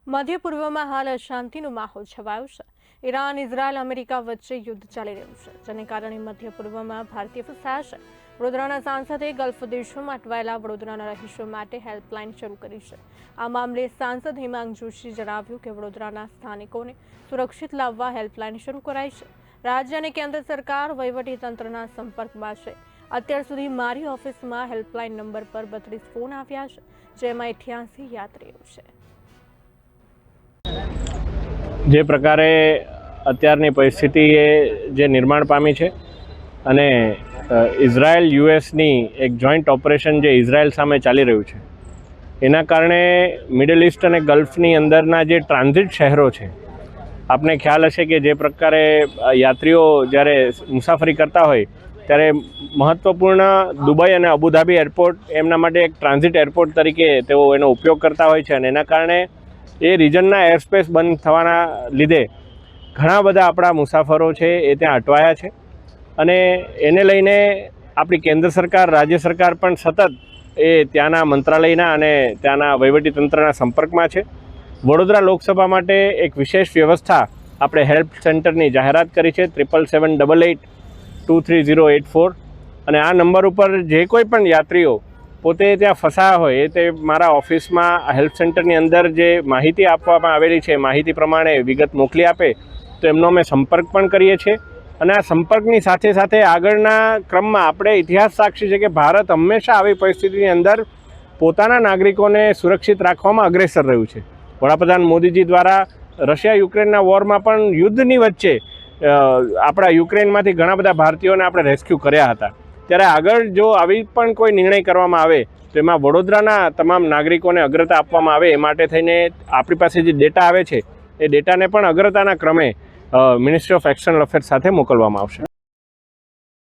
મધ્ય પૂર્વમાં હાલ અશાંતિનો માહોલ છવાયો છે। ઈરાન, ઇઝરાયલ, અમેરિકા વચ્ચે યુદ્ધ ચાલી રહ્યું છે, જેને કારણે મધ્ય પૂર્વમાં ભારતીય ફસાયા છે। વડોદરાના સાંસદે ગલ્ફ દેશોમાં અટવાયેલા વડોદરાના રહીશો માટે હેલ્પલાઇન શરૂ કરી છે। આ મામલે સાંસદ હેમાંગ જોશીએ જણાવ્યું કે વડોદરાના સ્થાનિકોને સુરક્ષિત લાવવા હેલ્પલાઇન શરૂ કરાઈ છે। રાજ્ય અને કેન્દ્ર સરકાર વહીવટીતંત્રના સંપર્કમાં છે। અત્યાર સુધી મારી ઓફિસમાં હેલ્પલાઇન નંબર પર 32 ફોન આવ્યા છે, જેમાં 88 યાત્રીઓ છે। જે પ્રકારે અત્યારની પરિસ્થિતિએ જે નિર્માણ પામી છે અને ઇઝરાયલ યુએસની એક જોઈન્ટ ઓપરેશન જે ઇઝરાયલ સામે ચાલી રહ્યું છે, એના કારણે મિડલ ઇસ્ટ અને ગલ્ફની અંદરના જે ટ્રાન્ઝિટ શહેરો છે, આપને ખ્યાલ હશે કે જે પ્રકારે યાત્રીઓ જ્યારે મુસાફરી કરતા હોય ત્યારે મહત્ત્વપૂર્ણ દુબઈ અને અબુધાબી એરપોર્ટ એમના માટે એક ટ્રાન્ઝિટ એરપોર્ટ તરીકે તેઓ એનો ઉપયોગ કરતા હોય છે અને એના કારણે એ રિજનના એરસ્પેસ બંધ થવાના લીધે ઘણા બધા આપણા મુસાફરો છે એ ત્યાં અટવાયા છે અને એને લઈને આપણી કેન્દ્ર સરકાર, રાજ્ય સરકાર પણ સતત એ ત્યાંના મંત્રાલયના અને ત્યાંના વહીવટીતંત્રના સંપર્કમાં છે। વડોદરા લોકસભા માટે એક વિશેષ વ્યવસ્થા આપણે હેલ્પ સેન્ટરની જાહેરાત કરી છે 7788823084 અને આ નંબર ઉપર જે કોઈ પણ યાત્રીઓ પોતે ત્યાં ફસાયા હોય એ તે મારા ઓફિસમાં હેલ્પ સેન્ટરની અંદર જે માહિતી આપવામાં આવેલી છે માહિતી પ્રમાણે વિગત મોકલી આપે તો એમનો અમે સંપર્ક પણ કરીએ છીએ અને આ સંપર્કની સાથે સાથે આગળના ક્રમમાં આપણે ઇતિહાસ સાક્ષી છે કે ભારત હંમેશા આવી પરિસ્થિતિની અંદર પોતાના નાગરિકોને સુરક્ષિત રાખવામાં અગ્રેસર રહ્યું છે। વડાપ્રધાન મોદીજી દ્વારા રશિયા યુક્રેનના વોરમાં પણ યુદ્ધની વચ્ચે આપણા યુક્રેનમાંથી ઘણા બધા ભારતીયોને આપણે રેસ્ક્યુ કર્યા હતા। ત્યારે આગળ જો આવી પણ કોઈ નિર્ણય કરવામાં આવે તો એમાં વડોદરાના તમામ નાગરિકોને અગ્રતા આપવામાં આવે એ માટે થઈને આપણી પાસે જે ડેટા આવે છે એ ડેટાને પણ અગ્રતાના ક્રમે મિનિસ્ટ્રી ઓફ એક્સટર્નલ અફેર્સ સાથે મોકલવામાં આવશે।